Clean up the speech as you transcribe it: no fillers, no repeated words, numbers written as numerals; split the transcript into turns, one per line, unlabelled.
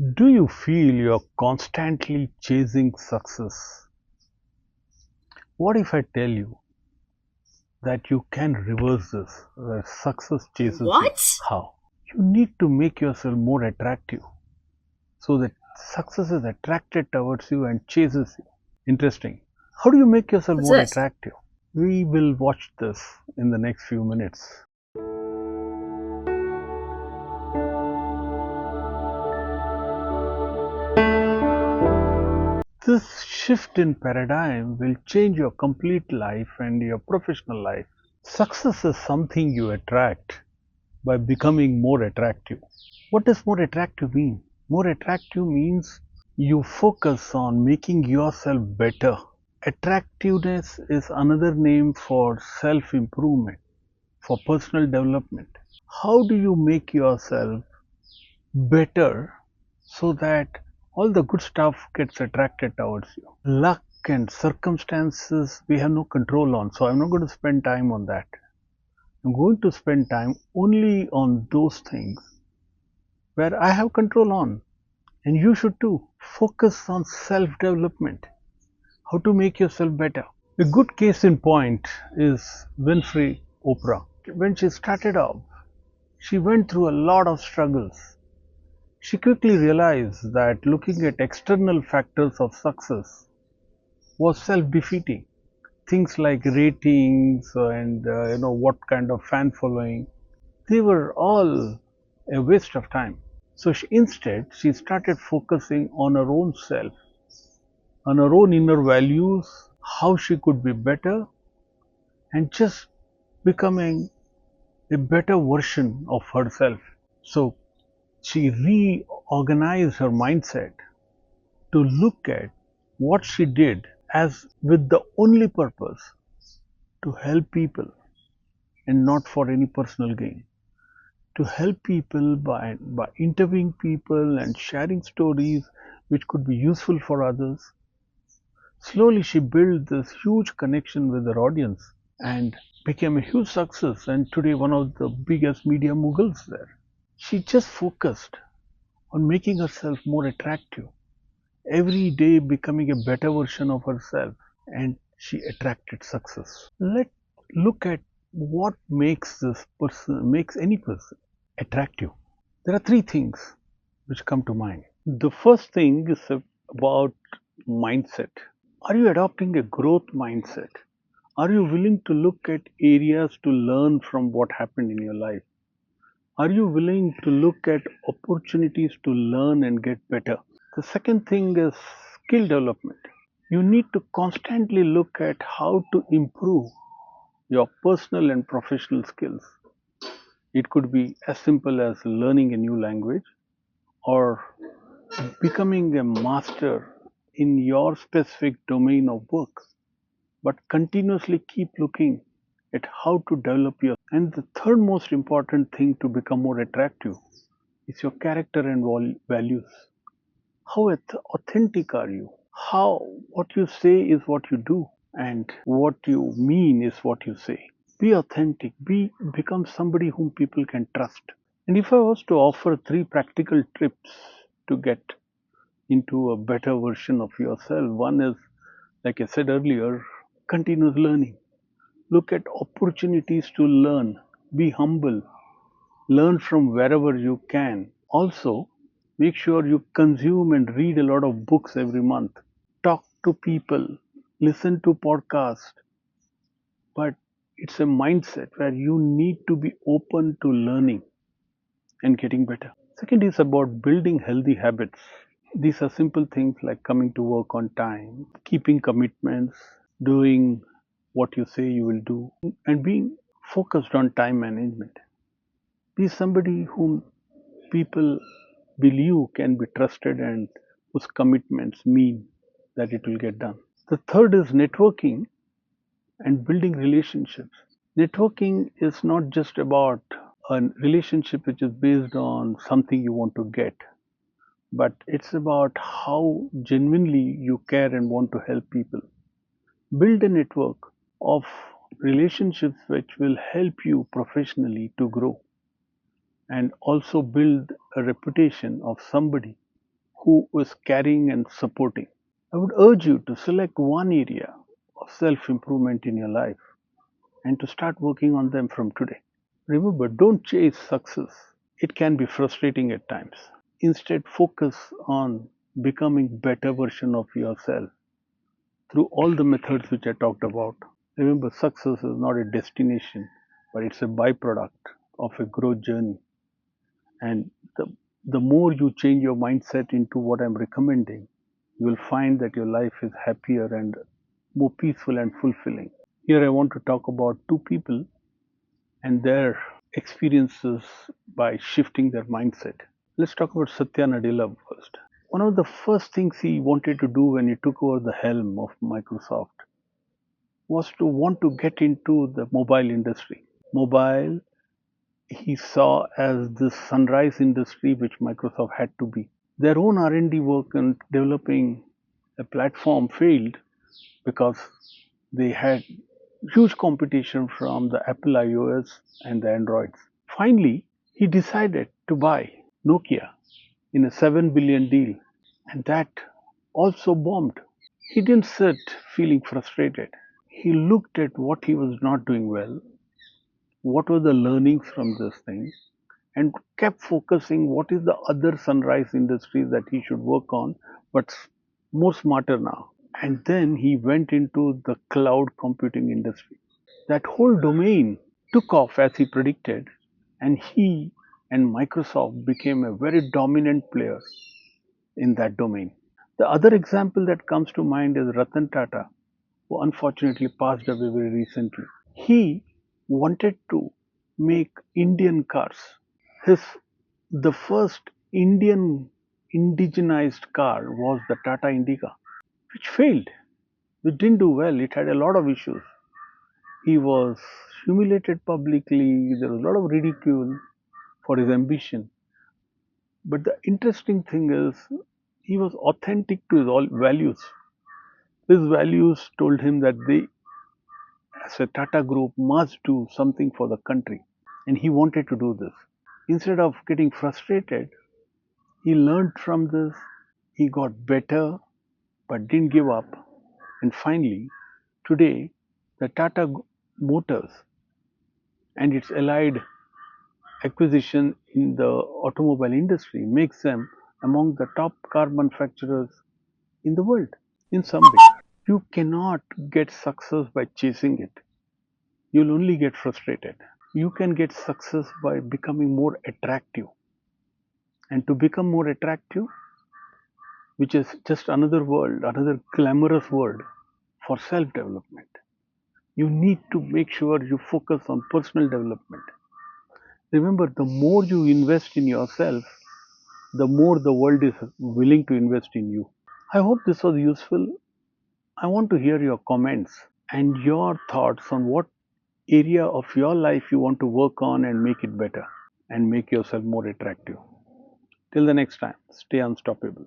Do you feel you're constantly chasing success? What if I tell you that you can reverse this, where success chases you?
What?
How? You need to make yourself more attractive so that success is attracted towards you and chases you. Interesting. How do you make yourself
What's
more
this?
attractive? We will watch this in the next few minutes. This shift in paradigm will change your complete life and your professional life. Success is something you attract by becoming more attractive. What does more attractive mean? More attractive means you focus on making yourself better. Attractiveness is another name for self improvement, for personal development. How do you make yourself better so that all the good stuff gets attracted towards you? Luck and circumstances we have no control on, so I'm not going to spend time on that. I'm going to spend time only on those things where I have control on. And you should too. Focus on self development, how to make yourself better. A good case in point is Winfrey Oprah. When she started off, she went through a lot of struggles. She quickly realized that looking at external factors of success was self defeating. Things like ratings and what kind of fan following, they were all a waste of time. So instead, she started focusing on her own self, on her own inner values, how she could be better, and just becoming a better version of herself. So she reorganized her mindset to look at what she did as with the only purpose to help people and not for any personal gain. To help people by interviewing people and sharing stories which could be useful for others. Slowly, she built this huge connection with her audience and became a huge success. And today, one of the biggest media moguls there. She just focused on making herself more attractive, every day becoming a better version of herself, and she attracted success. Let's look at what makes any person attractive. There are three things which come to mind. The first thing is about mindset. Are you adopting a growth mindset? Are you willing to look at areas to learn from what happened in your life? Are you willing to look at opportunities to learn and get better? The second thing is skill development. You need to constantly look at how to improve your personal and professional skills. It could be as simple as learning a new language or becoming a master in your specific domain of work, but continuously keep looking at how to develop your. And the third most important thing to become more attractive is your character and values. How authentic are you? How what you say is what you do, and what you mean is what you say. Be authentic. Become somebody whom people can trust. And if I was to offer three practical tips to get into a better version of yourself. One is, like I said earlier, continuous learning. Look at opportunities to learn. Be humble. Learn from wherever you can. Also, make sure you consume and read a lot of books every month. Talk to people. Listen to podcasts. But it's a mindset where you need to be open to learning and getting better. Second is about building healthy habits. These are simple things like coming to work on time, keeping commitments, doing what you say you will do, and being focused on time management. Be somebody whom people believe can be trusted and whose commitments mean that it will get done. The third is networking and building relationships. Networking is not just about a relationship which is based on something you want to get, but it's about how genuinely you care and want to help people. Build a network of relationships which will help you professionally to grow and also build a reputation of somebody who is caring and supporting. I would urge you to select one area of self improvement in your life and to start working on them from today. Remember, don't chase success. It can be frustrating at times. Instead, focus on becoming better version of yourself through all the methods which I talked about. Remember, success is not a destination, but it's a byproduct of a growth journey. And the more you change your mindset into what I'm recommending, you will find that your life is happier and more peaceful and fulfilling. Here, I want to talk about two people and their experiences by shifting their mindset. Let's talk about Satya Nadella first. One of the first things he wanted to do when he took over the helm of Microsoft was to want to get into the mobile industry. Mobile he saw as the sunrise industry which Microsoft had to be. Their own R&D work in developing a platform failed because they had huge competition from the Apple iOS and the Androids. Finally, he decided to buy Nokia in a 7 billion deal, and that also bombed. He didn't sit feeling frustrated. He looked at what he was not doing well, what were the learnings from this thing, and kept focusing what is the other sunrise industries that he should work on, but more smarter now. And then he went into the cloud computing industry. That whole domain took off as he predicted, and he and Microsoft became a very dominant player in that domain. The other example that comes to mind is Ratan Tata, who unfortunately passed away very recently. He wanted to make Indian cars. His the first Indian indigenized car was the Tata Indica, which failed. It didn't do well. It had a lot of issues. He was humiliated publicly. There was a lot of ridicule for his ambition. But the interesting thing is, he was authentic to his all values. His values told him that they, as a Tata Group, must do something for the country. And he wanted to do this. Instead of getting frustrated, he learned from this. He got better, but didn't give up. And finally, today, the Tata Motors and its allied acquisition in the automobile industry makes them among the top car manufacturers in the world in some way. You cannot get success by chasing it. You'll only get frustrated. You can get success by becoming more attractive. And to become more attractive, which is just another world, another glamorous word for self development, you need to make sure you focus on personal development. Remember, the more you invest in yourself, the more the world is willing to invest in you. I hope this was useful. I want to hear your comments and your thoughts on what area of your life you want to work on and make it better and make yourself more attractive. Till the next time, stay unstoppable.